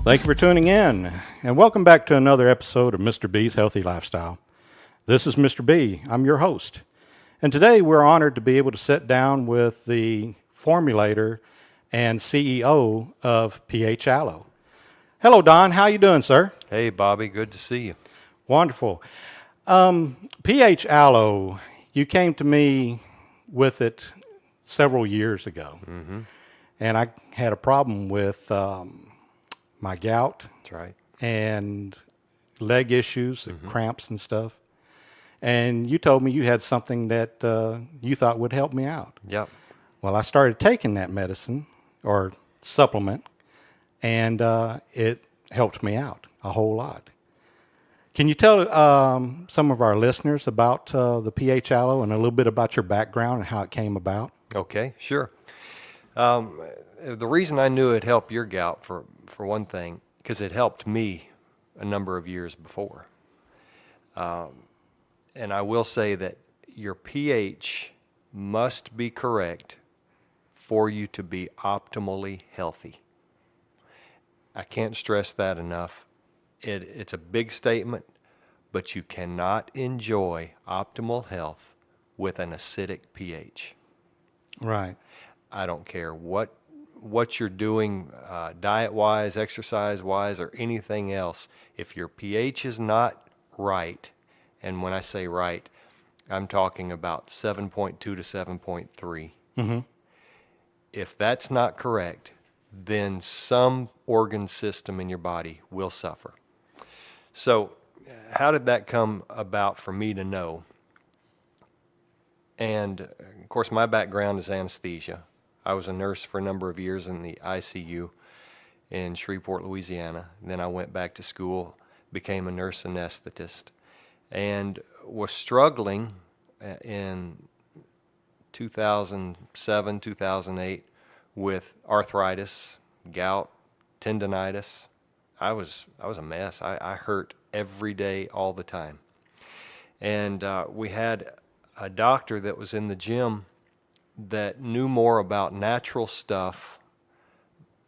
Thank you for tuning in, and welcome back to another episode of Mr. B's Healthy Lifestyle. This is Mr. B. I'm your host, and today we're honored to be able to sit down with the formulator and CEO of phAlo. Hello, Don. How you doing, sir? Hey, Bobby. Good to see you. Wonderful. phAlo, you came to me with it several years ago, and I had a problem with my gout That's right. and leg issues, cramps and stuff. And you told me you had something that you thought would help me out. Yep. Well, I started taking that medicine or supplement, and it helped me out a whole lot. Can you tell some of our listeners about the phAlo and a little bit about your background and how it came about? Okay, sure. The reason I knew it helped your gout, for one thing, because it helped me a number of years before. And I will say that your pH must be correct for you to be optimally healthy. I can't stress that enough. It's a big statement, but you cannot enjoy optimal health with an acidic pH. Right. I don't care what you're doing diet-wise, exercise-wise, or anything else. If your pH is not right, and when I say right, I'm talking about 7.2 to 7.3. If that's not correct, then some organ system in your body will suffer. So how did that come about for me to know? And of course, my background is anesthesia. I was a nurse for a number of years in the ICU in Shreveport, Louisiana. Then I went back to school, became a nurse anesthetist, and was struggling in 2007, 2008 with arthritis, gout, tendonitis. I was a mess. I hurt every day, all the time. And we had a doctor that was in the gym that knew more about natural stuff,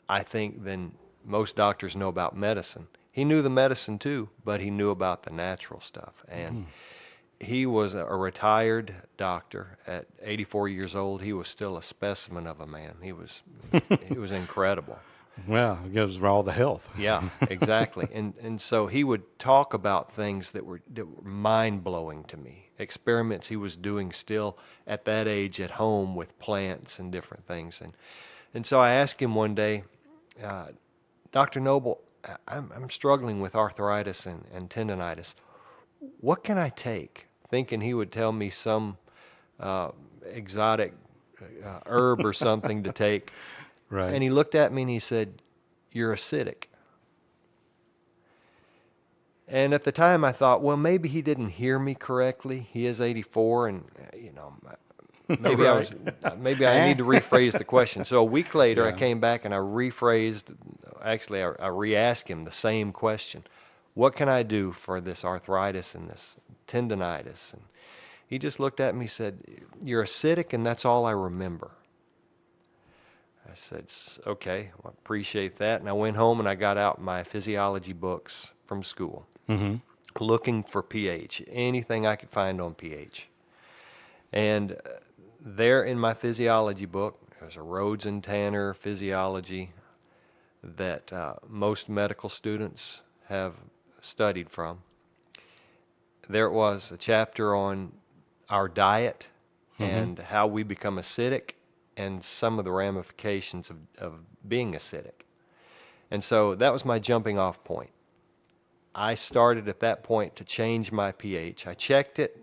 I think, than most doctors know about medicine. He knew the medicine too, but he knew about the natural stuff. And he was a retired doctor at 84 years old. He was still a specimen of a man. He was incredible. Well, it gives all the health. Yeah, exactly. And so he would talk about things that were mind-blowing to me. Experiments he was doing still at that age at home with plants and different things. And so I asked him one day, Dr. Noble, I'm struggling with arthritis and tendonitis. What can I take? Thinking he would tell me some exotic herb or something to take. Right. And he looked at me and he said, "You're acidic." And at the time I thought, well, maybe he didn't hear me correctly. He is 84, and maybe Right. I need to rephrase the question. So a week later, I came back and I rephrased. Actually, I re-asked him the same question: "What can I do for this arthritis and this tendonitis?" And he just looked at me and said, "You're acidic, and that's all I remember." I said, "Okay, well, I appreciate that." And I went home and I got out my physiology books from school, looking for pH, anything I could find on pH. And there in my physiology book, there's a Rhodes and Tanner physiology that most medical students have studied from. There it was, a chapter on our diet and how we become acidic and some of the ramifications of being acidic. And so that was my jumping off point. I started at that point to change my pH. I checked it.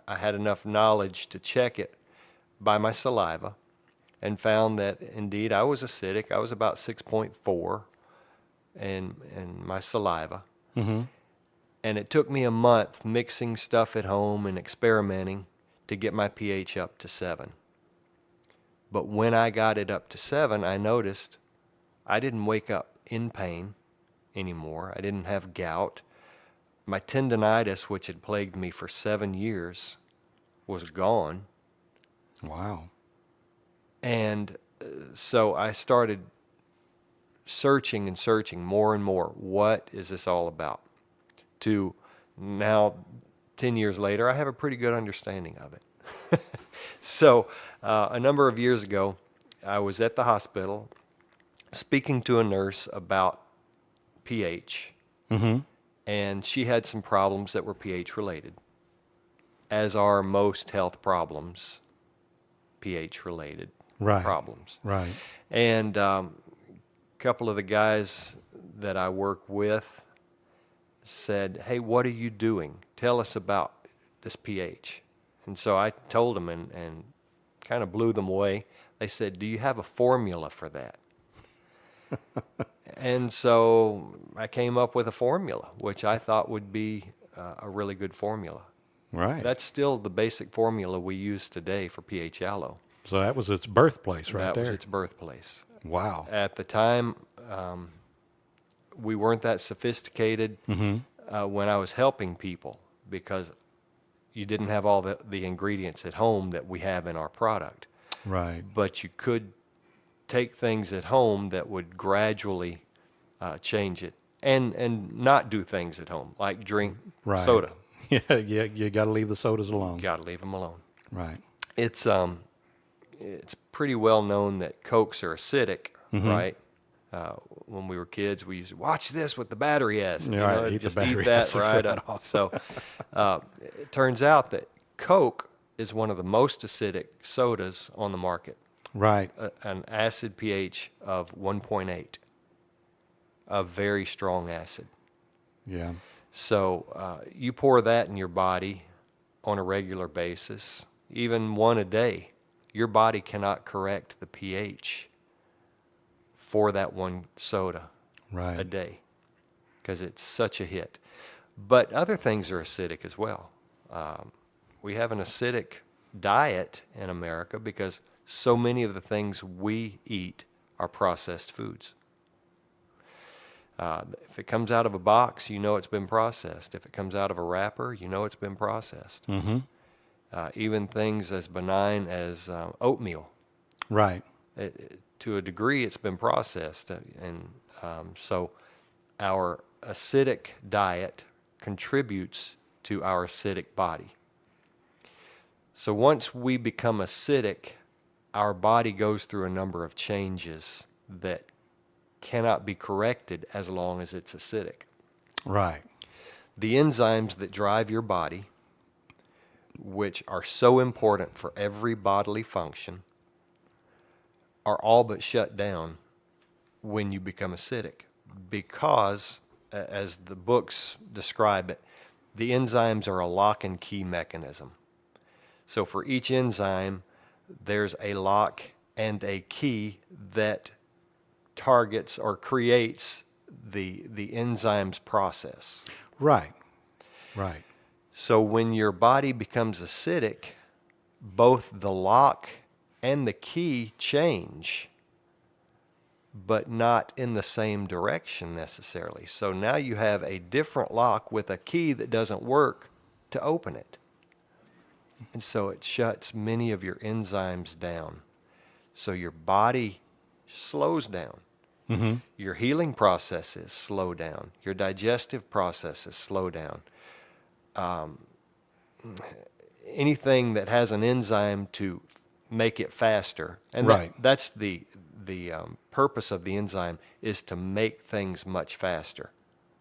I had enough knowledge to check it by my saliva and found that indeed I was acidic. I was about 6.4 in my saliva. And it took me a month mixing stuff at home and experimenting to get my pH up to 7. But when I got it up to 7, I noticed I didn't wake up in pain anymore. I didn't have gout. My tendonitis, which had plagued me for 7 years, was gone. Wow. And so I started searching and searching more and more. What is this all about? To now, 10 years later, I have a pretty good understanding of it. So, a number of years ago, I was at the hospital speaking to a nurse about pH, and she had some problems that were pH related, as are most health problems, pH related Right. problems. Right. And a couple of the guys that I work with said, "Hey, what are you doing? Tell us about this pH." And so I told them and kind of blew them away. They said, "Do you have a formula for that?" And so I came up with a formula, which I thought would be a really good formula. Right. That's still the basic formula we use today for phAlo. So that was its birthplace right That there. was its birthplace. Wow. At the time, we weren't that sophisticated when I was helping people, because you didn't have all the ingredients at home that we have in our product. Right. But you could take things at home that would gradually change it, and not do things at home, like drink Right. soda. Yeah, you got to leave the sodas alone. You got to leave them alone. Right. It's pretty well known that Cokes are acidic, right? When we were kids, we used to watch this with the battery acid. Yeah, right, eat the just battery eat that acid right right up. off. So it turns out that Coke is one of the most acidic sodas on the market. Right. An acid pH of 1.8, a very strong acid. Yeah. So you pour that in your body on a regular basis, even one a day, your body cannot correct the pH for that one soda Right. a day, because it's such a hit. But other things are acidic as well. We have an acidic diet in America because so many of the things we eat are processed foods. If it comes out of a box, you know it's been processed. If it comes out of a wrapper, you know it's been processed. Even things as benign as oatmeal. Right. To a degree, it's been processed. So our acidic diet contributes to our acidic body. So once we become acidic, our body goes through a number of changes that cannot be corrected as long as it's acidic. Right. The enzymes that drive your body, which are so important for every bodily function, are all but shut down when you become acidic, because, as the books describe it, the enzymes are a lock and key mechanism. So for each enzyme, there's a lock and a key that targets or creates the enzyme's process. Right. Right. So when your body becomes acidic, both the lock and the key change, but not in the same direction necessarily. So now you have a different lock with a key that doesn't work to open it. And so it shuts many of your enzymes down. So your body slows down. Your healing processes slow down. Your digestive processes slow down. Anything that has an enzyme to make it faster, and Right. that's the purpose of the enzyme, is to make things much faster.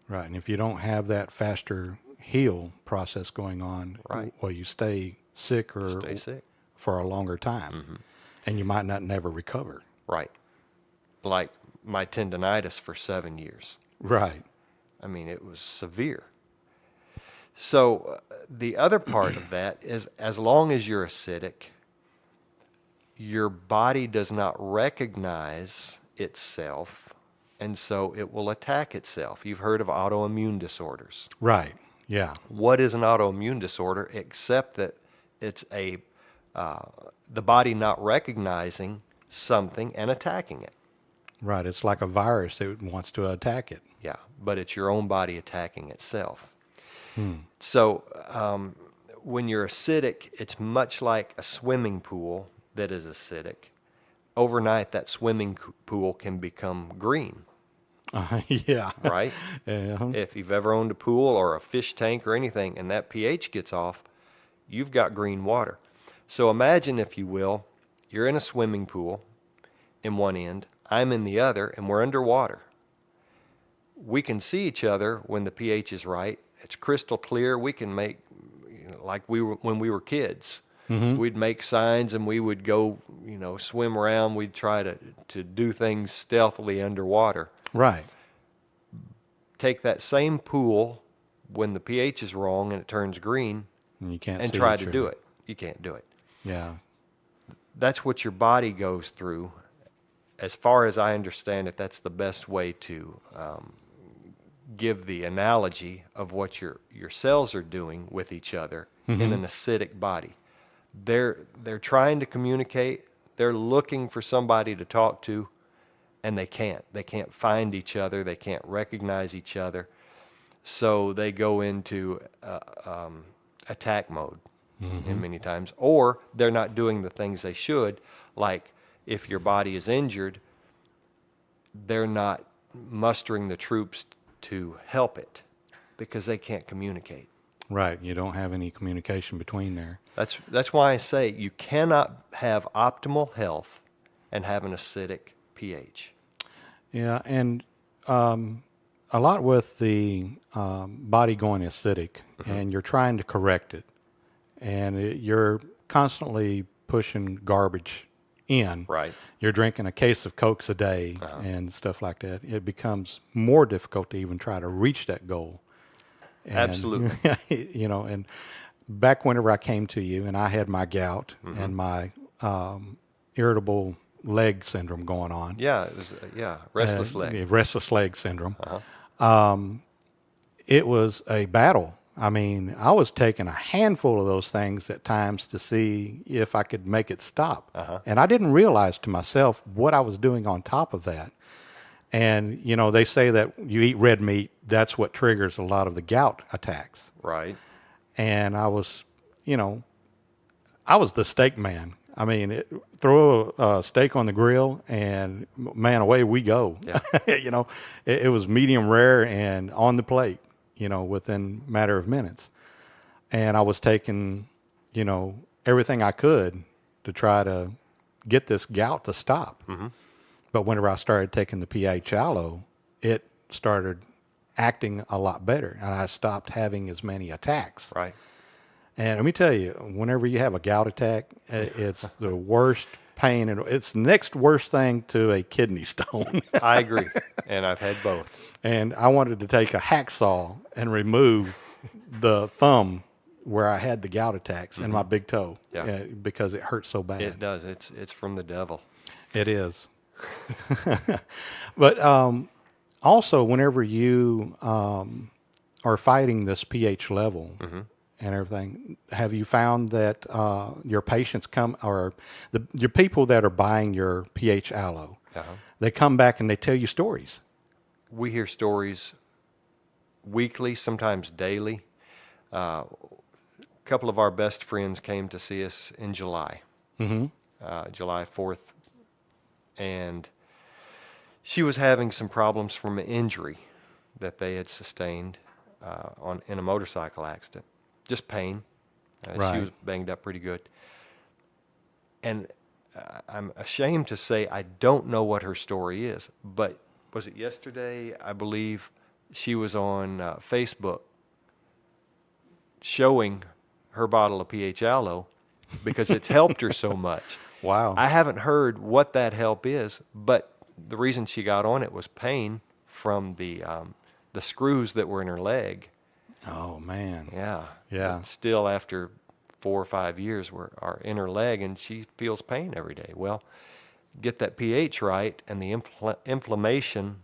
Right. And if you don't have that faster heal process going on, Right. well, you stay sick or Stay sick. for a longer time, and you might not never recover. Right. Like my tendonitis for 7 years. Right. I mean, it was severe. So the other part of that is, as long as you're acidic, your body does not recognize itself, and so it will attack itself. You've heard of autoimmune disorders. Right. Yeah. What is an autoimmune disorder except that it's the body not recognizing something and attacking it? Right. It's like a virus that wants to attack it. Yeah, but it's your own body attacking itself. So when you're acidic, it's much like a swimming pool that is acidic. Overnight, that swimming pool can become green. Yeah. right? Yeah. If you've ever owned a pool or a fish tank or anything and that pH gets off, you've got green water. So imagine, if you will, you're in a swimming pool in one end, I'm in the other, and we're underwater. We can see each other when the pH is right. It's crystal clear. We can make, like we were when we were kids. We'd make signs and we would go, swim around. We'd try to do things stealthily underwater. Right. Take that same pool when the pH is wrong and it turns green And you can't and see try each to other. do it. You can't do it. Yeah. That's what your body goes through. As far as I understand it, that's the best way to give the analogy of what your cells are doing with each other in an acidic body. They're trying to communicate. They're looking for somebody to talk to, and they can't. They can't find each other. They can't recognize each other. So they go into attack mode in many times, or they're not doing the things they should. Like if your body is injured, they're not mustering the troops to help it because they can't communicate. Right. You don't have any communication between there. That's why I say you cannot have optimal health and have an acidic pH. Yeah. And a lot with the body going acidic, and you're trying to correct it, and you're constantly pushing garbage in. Right. You're drinking a case of Cokes a day and stuff like that. It becomes more difficult to even try to reach that goal. And, Absolutely. and back whenever I came to you and I had my gout and my irritable leg syndrome going on. Yeah, it was restless leg. Restless leg syndrome. It was a battle. I mean, I was taking a handful of those things at times to see if I could make it stop. And I didn't realize to myself what I was doing on top of that. And, they say that you eat red meat, that's what triggers a lot of the gout attacks. Right. And I was the steak man. I mean, throw a steak on the grill and, man, away we go. Yeah. It was medium rare and on the plate, within a matter of minutes. And I was taking, everything I could to try to get this gout to stop. But whenever I started taking the phAlo, it started acting a lot better, and I stopped having as many attacks. Right. And let me tell you, whenever you have a gout attack, it's the worst pain, and it's the next worst thing to a kidney stone. I agree, and I've had both. And I wanted to take a hacksaw and remove the thumb where I had the gout attacks and my big toe, because it hurts so bad. It does. It's from the devil. It is. But also, whenever you are fighting this pH level and everything, have you found that your patients come, or your people that are buying your phAlo, they come back and they tell you stories? We hear stories weekly, sometimes daily. A couple of our best friends came to see us in July, July 4th. And she was having some problems from an injury that they had sustained in a motorcycle accident. Just pain. Right. She was banged up pretty good. And I'm ashamed to say I don't know what her story is, but was it yesterday? I believe she was on Facebook showing her bottle of phAlo because it's helped her so much. Wow. I haven't heard what that help is, but the reason she got on it was pain from the screws that were in her leg. Oh, man. Yeah. Yeah. But still, after 4 or 5 years, are in her leg, and she feels pain every day. Well, get that pH right, and the inflammation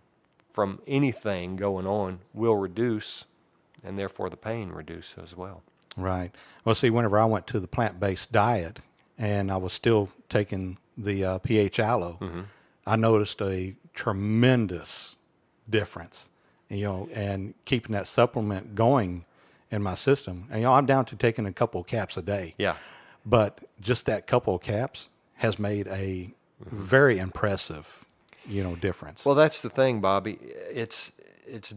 from anything going on will reduce, and therefore the pain reduce as well. Right. Well, see, whenever I went to the plant-based diet and I was still taking the phAlo, I noticed a tremendous difference, and keeping that supplement going in my system. And, I'm down to taking a couple of caps a day. Yeah. But just that couple of caps has made a very impressive difference. Well, that's the thing, Bobby. It's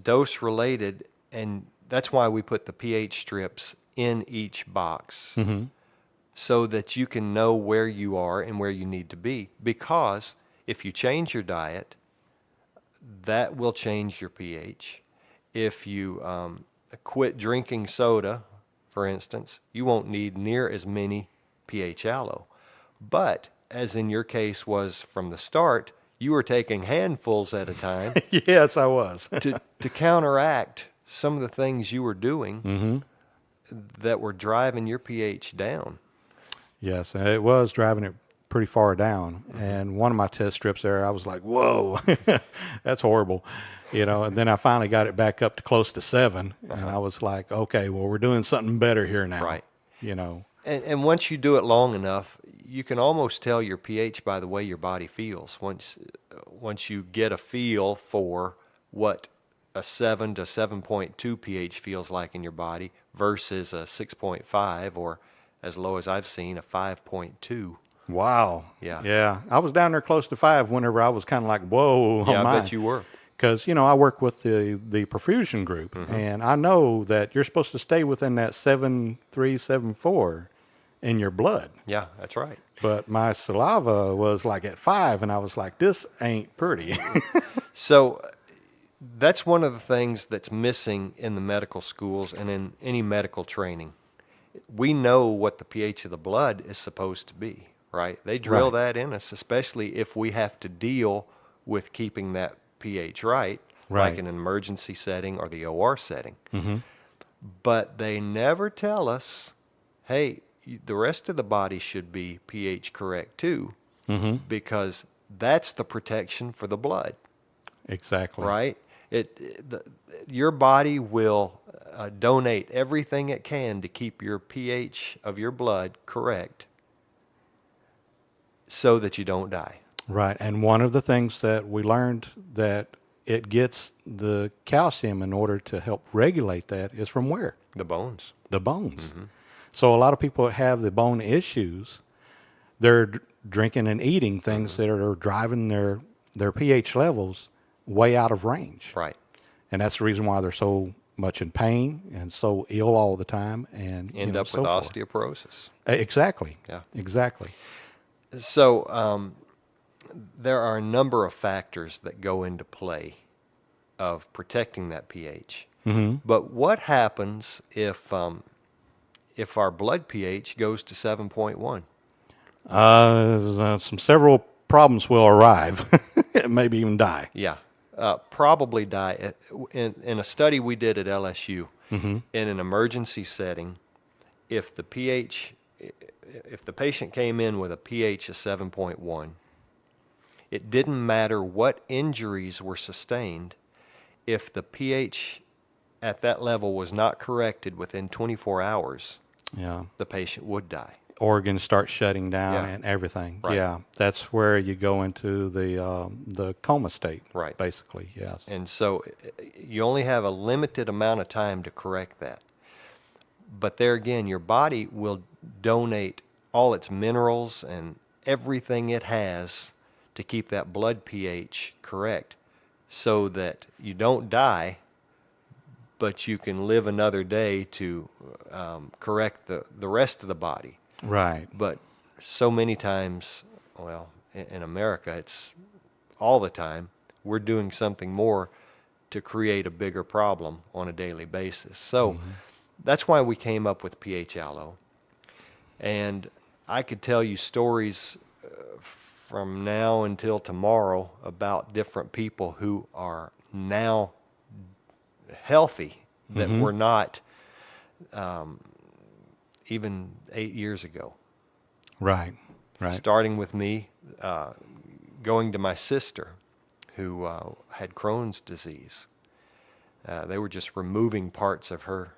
dose related, and that's why we put the pH strips in each box so that you can know where you are and where you need to be. Because if you change your diet, that will change your pH. If you quit drinking soda, for instance, you won't need near as many phAlo. But as in your case was from the start, you were taking handfuls at a time Yes, I was. to counteract some of the things you were doing that were driving your pH down. Yes, and it was driving it pretty far down. And one of my test strips there, I was like, whoa, that's horrible. And then I finally got it back up to close to 7. And I was like, okay, well, we're doing something better here now. Right. You know. And once you do it long enough, you can almost tell your pH by the way your body feels. Once you get a feel for what a 7 to 7.2 pH feels like in your body versus a 6.5 or as low as I've seen, a 5.2. Wow. Yeah. Yeah. I was down there close to 5 whenever I was kind of like, whoa. Yeah, oh I my. bet you were. Because, I work with the perfusion group, and I know that you're supposed to stay within that 7.3, 7.4 in your blood. Yeah, that's right. But my saliva was like at 5, and I was like, this ain't pretty. So that's one of the things that's missing in the medical schools and in any medical training. We know what the pH of the blood is supposed to be, right? They drill that in us, especially if we have to deal with keeping that pH right, like in an emergency setting or the OR setting. But they never tell us, hey, the rest of the body should be pH correct too, because that's the protection for the blood. Exactly. Right? Your body will donate everything it can to keep your pH of your blood correct so that you don't die. Right. And one of the things that we learned that it gets the calcium in order to help regulate that is from where? The bones. The bones. So a lot of people that have the bone issues, they're drinking and eating things that are driving their pH levels way out of range. Right. And that's the reason why they're so much in pain and so ill all the time and End up so with forth. osteoporosis. Exactly. Yeah. Exactly. So there are a number of factors that go into play of protecting that pH. But what happens if our blood pH goes to 7.1? Some several problems will arrive, maybe even die. Yeah, probably die. In a study we did at LSU, in an emergency setting, if the patient came in with a pH of 7.1, it didn't matter what injuries were sustained. If the pH at that level was not corrected within 24 hours, the patient would die. Organs start shutting down and everything. Right. Yeah, that's where you go into the coma state. Right. Basically, yes. And so you only have a limited amount of time to correct that. But there again, your body will donate all its minerals and everything it has to keep that blood pH correct so that you don't die, but you can live another day to correct the rest of the body. Right. But so many times, well, in America, it's all the time, we're doing something more to create a bigger problem on a daily basis. So that's why we came up with phAlo. And I could tell you stories from now until tomorrow about different people who are now healthy that were not even 8 years ago. Right. Right. Starting with me, going to my sister who had Crohn's disease. They were just removing parts of her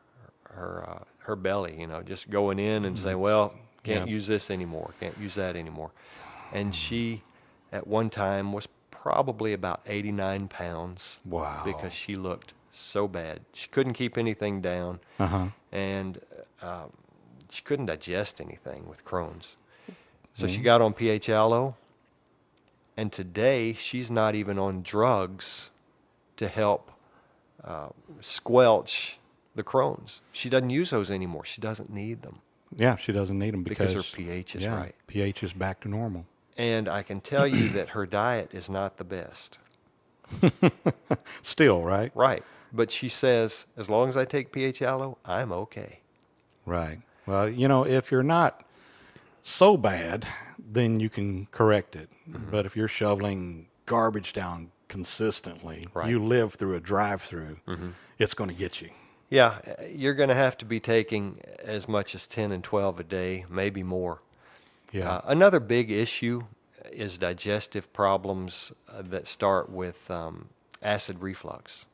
belly, just going in and saying, well, can't use this anymore, can't use that anymore. And she, at one time, was probably about 89 pounds. Wow. Because she looked so bad. She couldn't keep anything down. And she couldn't digest anything with Crohn's. So she got on phAlo, And today, she's not even on drugs to help squelch the Crohn's. She doesn't use those anymore. She doesn't need them. Yeah, she doesn't need them because her pH is right. pH is back to normal. And I can tell you that her diet is not the best. Still, right? Right. But she says, as long as I take phAlo, I'm okay. Right. Well, if you're not so bad, then you can correct it. Mm-hmm. But if you're shoveling garbage down consistently, right. you live through a drive-through, mm-hmm. it's going to get you. Yeah, you're going to have to be taking as much as 10 and 12 a day, maybe more. Yeah. Another big issue is digestive problems that start with acid reflux.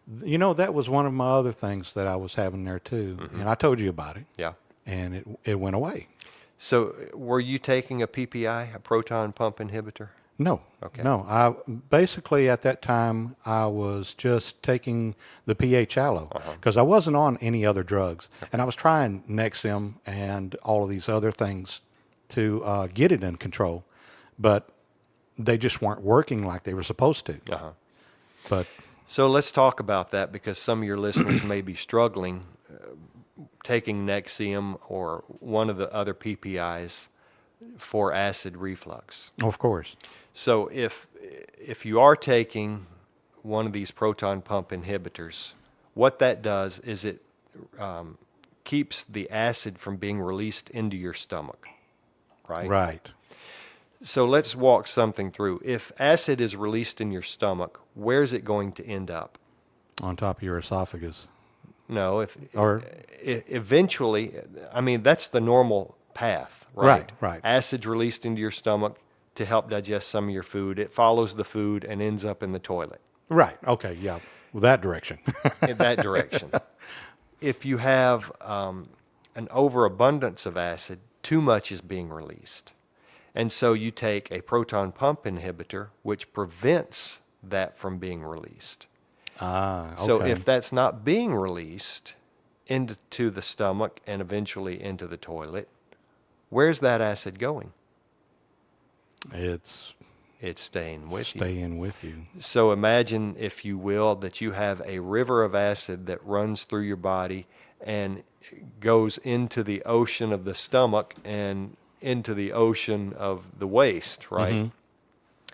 That was one of my other things that I was having there too. Mm-hmm. And I told you about it. Yeah. And it went away. So were you taking a PPI, a proton pump inhibitor? No. Okay. No. I basically at that time I was just taking the phAlo because I wasn't on any other drugs. Okay. And I was trying Nexium and all of these other things to get it in control, but they just weren't working like they were supposed to. But so let's talk about that because some of your listeners may be struggling taking Nexium or one of the other PPIs for acid reflux. Of course. So if you are taking one of these proton pump inhibitors, what that does is it keeps the acid from being released into your stomach, right? Right. So let's walk something through. If acid is released in your stomach, where's it going to end up? On top of your esophagus. No, eventually, I mean, that's the normal path, right? Right. Acid's released into your stomach to help digest some of your food. It follows the food and ends up in the toilet. Right. Okay. Yeah. Well, that direction. In that direction. If you have an overabundance of acid, too much is being released. And so you take a proton pump inhibitor, which prevents that from being released. Okay. So if that's not being released into the stomach and eventually into the toilet, where's that acid going? It's staying with you. Staying with you. So imagine, if you will, that you have a river of acid that runs through your body and goes into the ocean of the stomach and into the ocean of the waste, right? Mm-hmm.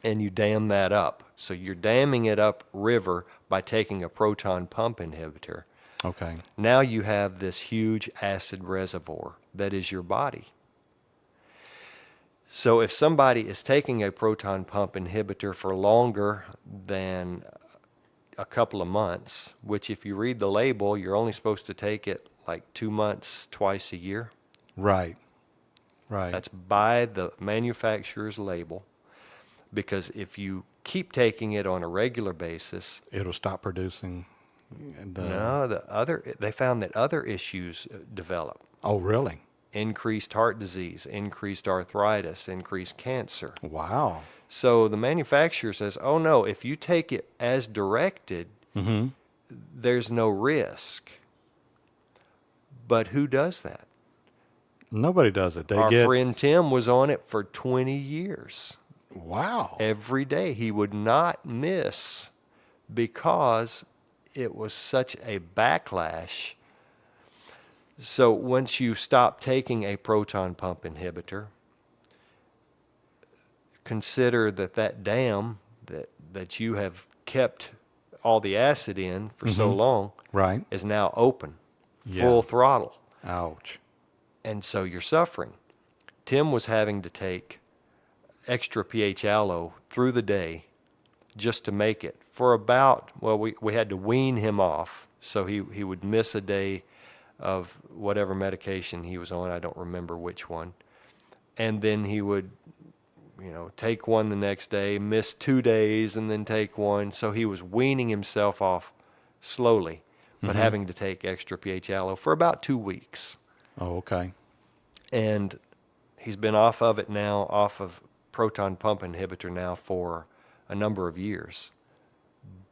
And you dam that up. So you're damming it up river by taking a proton pump inhibitor. Okay. Now you have this huge acid reservoir that is your body. So if somebody is taking a proton pump inhibitor for longer than a couple of months, which if you read the label, you're only supposed to take it like 2 months, twice a year. Right. Right. That's by the manufacturer's label. Because if you keep taking it on a regular basis, it'll stop producing. They found that other issues develop. Oh, really? Increased heart disease, increased arthritis, increased cancer. Wow. So the manufacturer says, oh no, if you take it as directed, mm-hmm. there's no risk. But who does that? Nobody does it. Our friend Tim was on it for 20 years. Wow. Every day he would not miss because it was such a backlash. So once you stop taking a proton pump inhibitor, consider that dam that you have kept all the acid in for so long is now open, full throttle. Ouch. And so you're suffering. Tim was having to take extra phAlo through the day just to make it for we had to wean him off, so he would miss a day of whatever medication he was on. I don't remember which one. And then he would, take one the next day, miss 2 days, and then take one. So he was weaning himself off slowly, but having to take extra phAlo for about 2 weeks. Oh, okay. And he's been off of it now, off of proton pump inhibitor now for a number of years.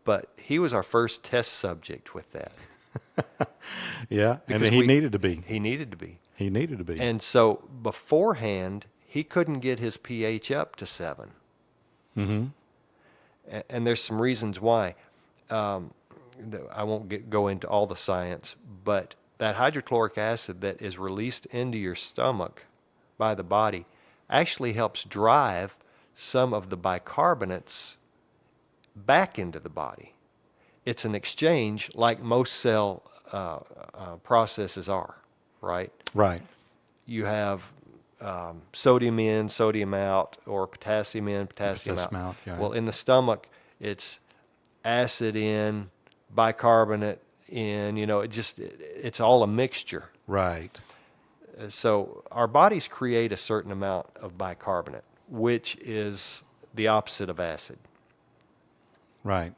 But he was our first test subject with that. Yeah, because he needed to be. He needed to be. He needed to be. And so beforehand, he couldn't get his pH up to 7. Mm-hmm. And there's some reasons why. I won't go into all the science, but that hydrochloric acid that is released into your stomach by the body actually helps drive some of the bicarbonates back into the body. It's an exchange like most cell processes are, right? Right. You have sodium in, sodium out, or potassium in, potassium out. Potassium out, yeah. Well, in the stomach, it's acid in, bicarbonate in, it's all a mixture. Right. So our bodies create a certain amount of bicarbonate, which is the opposite of acid. Right.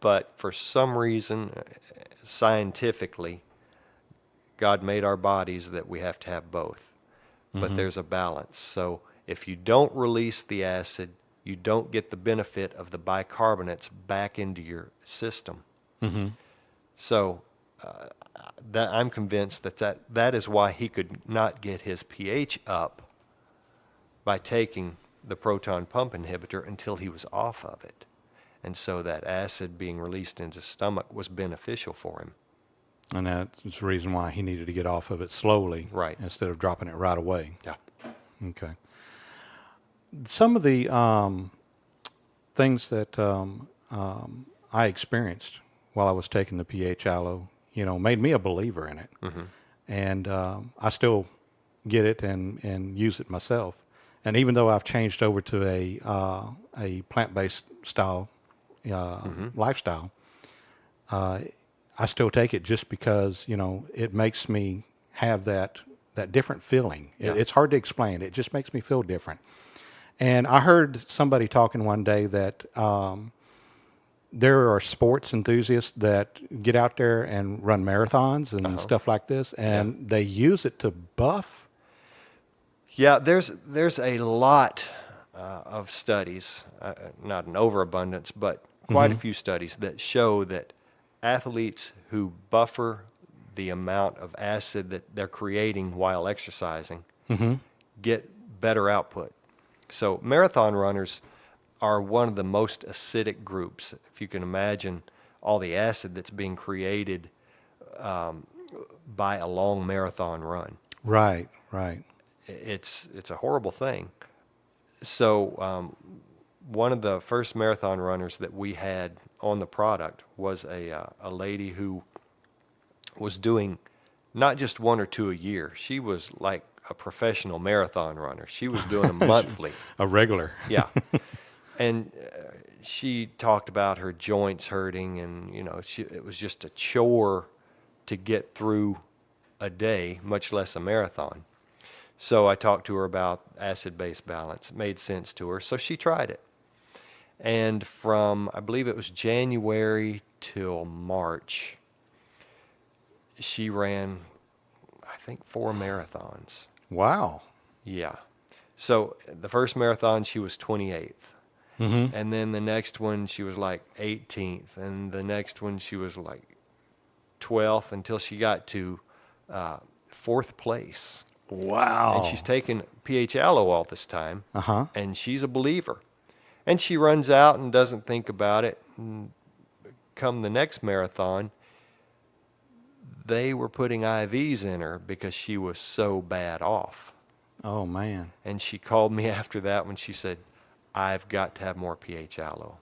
But for some reason, scientifically, God made our bodies that we have to have both. But there's a balance. So if you don't release the acid, you don't get the benefit of the bicarbonates back into your system. Mm-hmm. So that I'm convinced that is why he could not get his pH up by taking the proton pump inhibitor until he was off of it. And so that acid being released into his stomach was beneficial for him. And that's the reason why he needed to get off of it slowly, Right. instead of dropping it right away. Yeah. Okay. Some of the things that I experienced while I was taking the phAlo, made me a believer in it. Mm-hmm. And I still get it and use it myself. And even though I've changed over to a plant-based style lifestyle, I still take it just because it makes me have that different feeling. Yeah. It's hard to explain. It just makes me feel different. And I heard somebody talking one day that there are sports enthusiasts that get out there and run marathons and stuff like this, and they use it to buff. Yeah, there's a lot of studies, not an overabundance, but quite a few studies that show that athletes who buffer the amount of acid that they're creating while exercising get better output. So marathon runners are one of the most acidic groups. If you can imagine all the acid that's being created by a long marathon run. Right, right. It's a horrible thing. So one of the first marathon runners that we had on the product was a lady who was doing not just one or two a year. She was like a professional marathon runner. She was doing them monthly. A regular. Yeah. And she talked about her joints hurting, and it was just a chore to get through a day, much less a marathon. So I talked to her about acid-base balance. It made sense to her, so she tried it. And from, I believe it was January till March, she ran, I think, 4 marathons. Wow. Yeah. So the first marathon, she was 28th. Mm-hmm. And then the next one, she was like 18th. And the next one, she was like 12th until she got to 4th place. Wow. And she's taken phAlo all this time. Uh-huh. And she's a believer. And she runs out and doesn't think about it. And come the next marathon, they were putting IVs in her because she was so bad off. Oh, man. And she called me after that when she said, I've got to have more phAlo.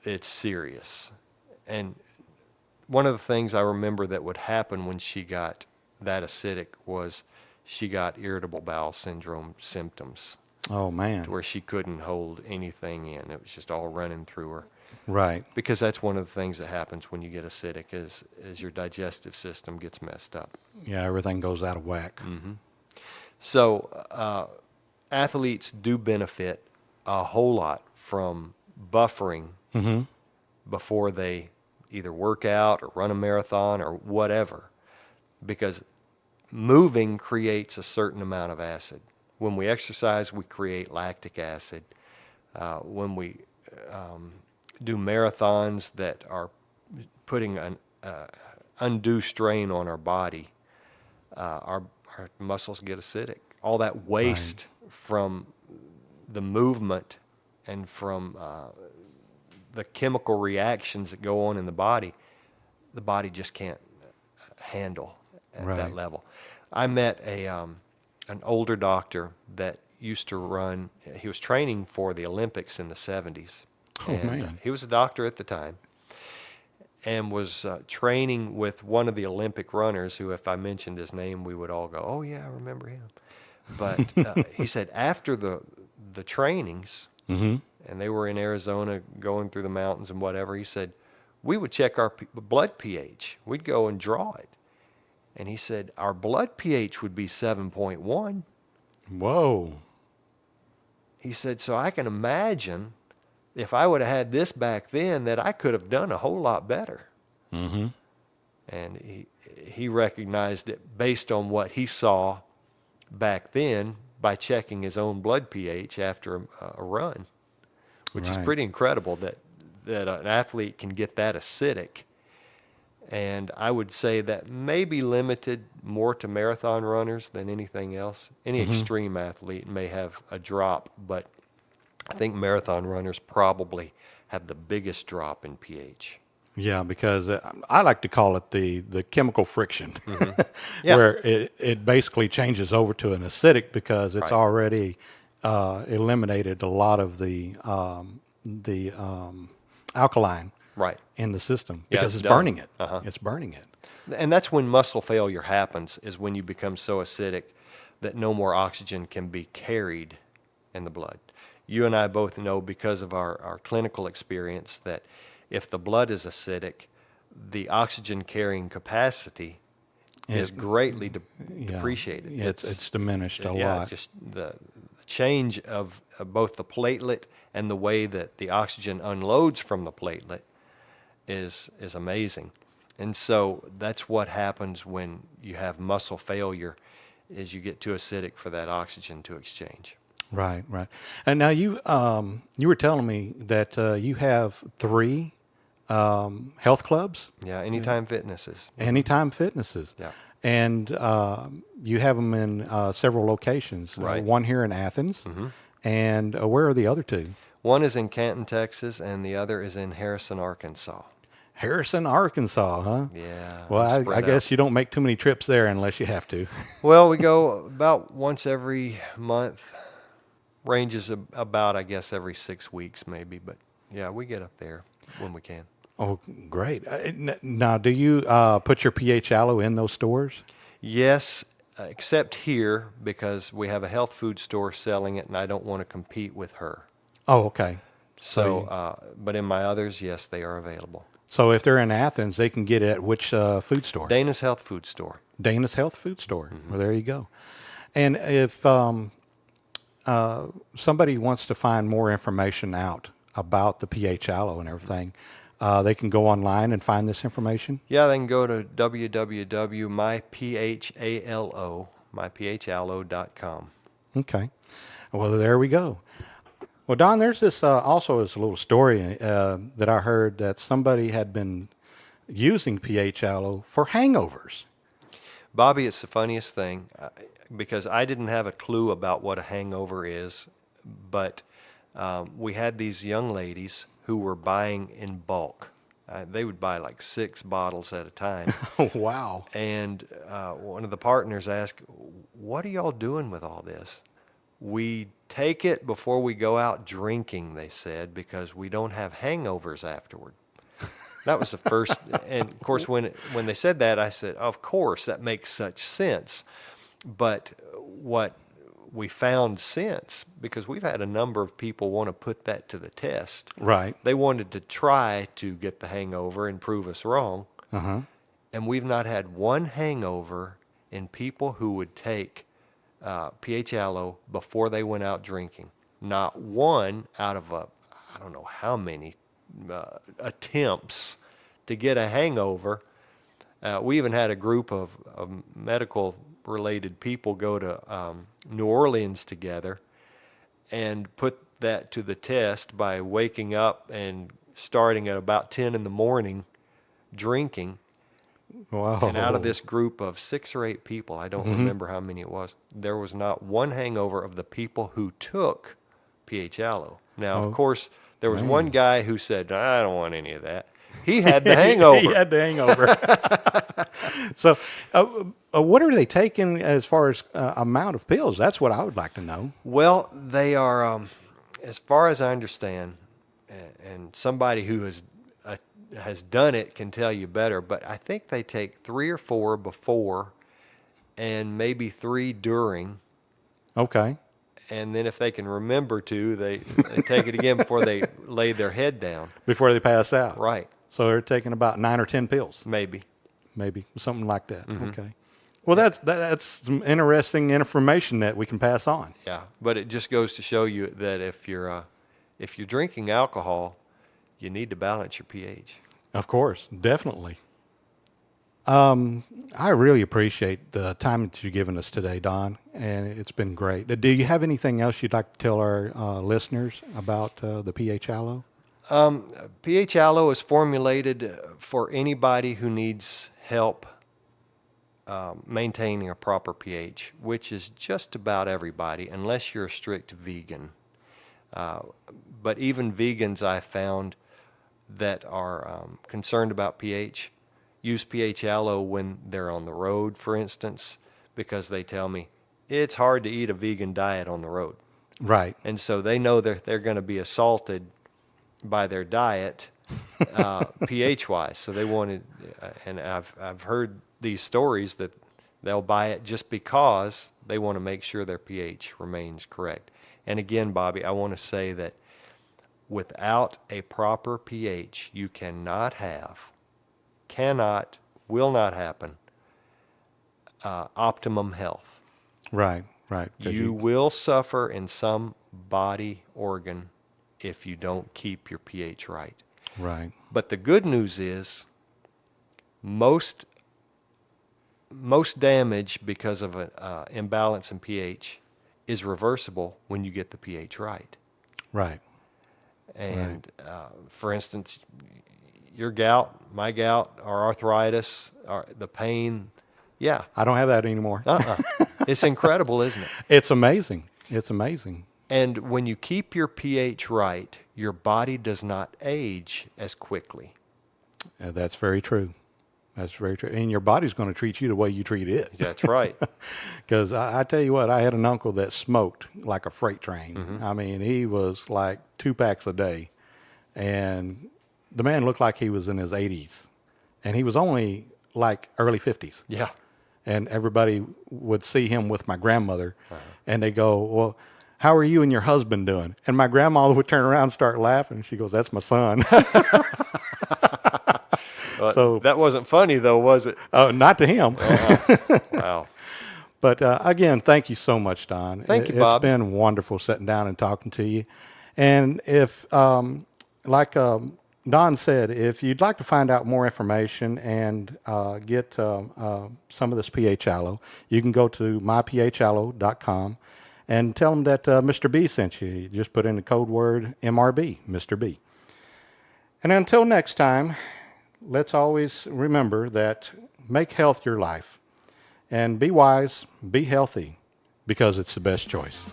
It's serious. And one of the things I remember that would happen when she got that acidic was she got irritable bowel syndrome symptoms. Oh, man. To where she couldn't hold anything in. It was just all running through her. Right. Because that's one of the things that happens when you get acidic is your digestive system gets messed up. Yeah, everything goes out of whack. Mm-hmm. So athletes do benefit a whole lot from buffering before they either work out or run a marathon or whatever, because moving creates a certain amount of acid. When we exercise, we create lactic acid. When we do marathons that are putting an undue strain on our body, our muscles get acidic. All that waste from the movement and from the chemical reactions that go on in the body just can't handle at that Right. level. I met an older doctor that used to run. He was training for the Olympics in the 70s, Oh, and man. he was a doctor at the time, and was training with one of the Olympic runners. Who, if I mentioned his name, we would all go, "Oh yeah, I remember him." But he said after the trainings, Mm-hmm. and they were in Arizona going through the mountains and whatever, he said, we would check our blood pH. We'd go and draw it. And he said, our blood pH would be 7.1. Whoa. He said, so I can imagine if I would have had this back then that I could have done a whole lot better. Mm-hmm. And he recognized it based on what he saw back then by checking his own blood pH after a run, which is Right. pretty incredible that an athlete can get that acidic. And I would say that may be limited more to marathon runners than anything else. Any extreme athlete may have a drop, but I think marathon runners probably have the biggest drop in pH. Yeah, because I like to call it the chemical friction, Yeah. where it basically changes over to an acidic because it's Right. already eliminated a lot of the alkaline Right. in the system Yeah, because it's it's done. burning it. Uh-huh. It's burning it. And that's when muscle failure happens, is when you become so acidic that no more oxygen can be carried in the blood. You and I both know because of our clinical experience that if the blood is acidic, the oxygen carrying capacity is greatly depreciated. Yeah, it's diminished a yeah, lot. just the change of both the platelet and the way that the oxygen unloads from the platelet is amazing. And so that's what happens when you have muscle failure, is you get too acidic for that oxygen to exchange. Right, right. And now you were telling me that you have 3 health clubs, Yeah, Anytime Fitnesses. Anytime Fitnesses. Yeah. And you have them in several locations. Right. One here in Athens, and where are the other 2? One is in Canton, Texas, and the other is in Harrison, Arkansas. Harrison, Arkansas, huh? Yeah. Well, I spread guess out. you don't make too many trips there unless you have to. Well, we go about once every month. Ranges about, I guess, every 6 weeks maybe. But yeah, we get up there when we can. Oh, great. Now, do you put your phAlo in those stores? Yes, except here because we have a health food store selling it, and I don't want to compete with her. Oh, okay. So, but in my others, yes, they are available. So if they're in Athens, they can get it at which food store? Dana's Health Food Store. Dana's Health Food Store. Well, there you go. And if somebody wants to find more information out about the phAlo and everything, they can go online and find this information? Yeah, they can go to myphalo.com. Okay. Well, there we go. Well, Don, there's this also this little story that I heard that somebody had been using phAlo for hangovers. Bobby, it's the funniest thing because I didn't have a clue about what a hangover is, but we had these young ladies who were buying in bulk. They would buy like 6 bottles at a time. Oh, wow. And one of the partners asked, what are y'all doing with all this? We take it before we go out drinking, they said, because we don't have hangovers afterward. That was the first. And of course, when they said that, I said, of course, that makes such sense. But what we found since, because we've had a number of people want to put that to the test. Right. They wanted to try to get the hangover and prove us wrong. Uh-huh. And we've not had one hangover in people who would take phAlo before they went out drinking. Not one out of I don't know how many attempts to get a hangover. We even had a group of medical related people go to New Orleans together and put that to the test by waking up and starting at about 10 in the morning drinking. Wow. And out of this group of 6 or 8 people, I don't remember how many it was, there was not one hangover of the people who took phAlo. Now, Oh, of course, there was man. one guy who said, I don't want any of that. He had the hangover. He had the hangover. So, what are they taking as far as amount of pills? That's what I would like to know. Well, they are, as far as I understand, and somebody who has done it can tell you better, but I think they take 3 or 4 before and maybe 3 during. Okay. And then if they can remember to, they take it again before they lay their head down. Before they pass out. Right. So they're taking about 9 or 10 pills, Maybe. something like that. Mm-hmm. Okay. Well, that's some interesting information that we can pass on. Yeah. But it just goes to show you that if you're drinking alcohol, you need to balance your pH. Of course, definitely. I really appreciate the time that you've given us today, Don, and it's been great. Do you have anything else you'd like to tell our listeners about the phAlo? phAlo is formulated for anybody who needs help maintaining a proper pH, which is just about everybody, unless you're a strict vegan. But even vegans I found that are concerned about pH use phAlo when they're on the road, for instance, because they tell me it's hard to eat a vegan diet on the road. Right. And so they know they're going to be assaulted by their diet pH-wise. So they wanted, and I've heard these stories that they'll buy it just because they want to make sure their pH remains correct. And again, Bobby, I want to say that without a proper pH, you will not happen, optimum health. Right. 'Cause You will suffer in some body organ if you don't keep your pH right. Right. But the good news is most damage because of an imbalance in pH is reversible when you get the pH right. Right. And for instance, your gout, my gout, our arthritis, the pain, yeah. I don't have that anymore. It's incredible, isn't it? It's amazing. It's amazing. And when you keep your pH right, your body does not age as quickly. That's very true. That's very true. And your body's going to treat you the way you treat it. That's right. Because I tell you what, I had an uncle that smoked like a freight train. Mm-hmm. I mean, he was like 2 packs a day. And the man looked like he was in his 80s. And he was only like early 50s. Yeah. And everybody would see him with my grandmother. And they go, well, how are you and your husband doing? And my grandma would turn around and start laughing. She goes, that's my son. So that wasn't funny, though, was it? Not to him. Wow. But again, thank you so much, Don. Thank you, Bob. It's been wonderful sitting down and talking to you. And if, like Don said, if you'd like to find out more information and get some of this phAlo, you can go to myphalo.com and tell them that Mr. B sent you. You just put in the code word MRB, Mr. B. And until next time, let's always remember that make health your life. And be wise, be healthy, because it's the best choice.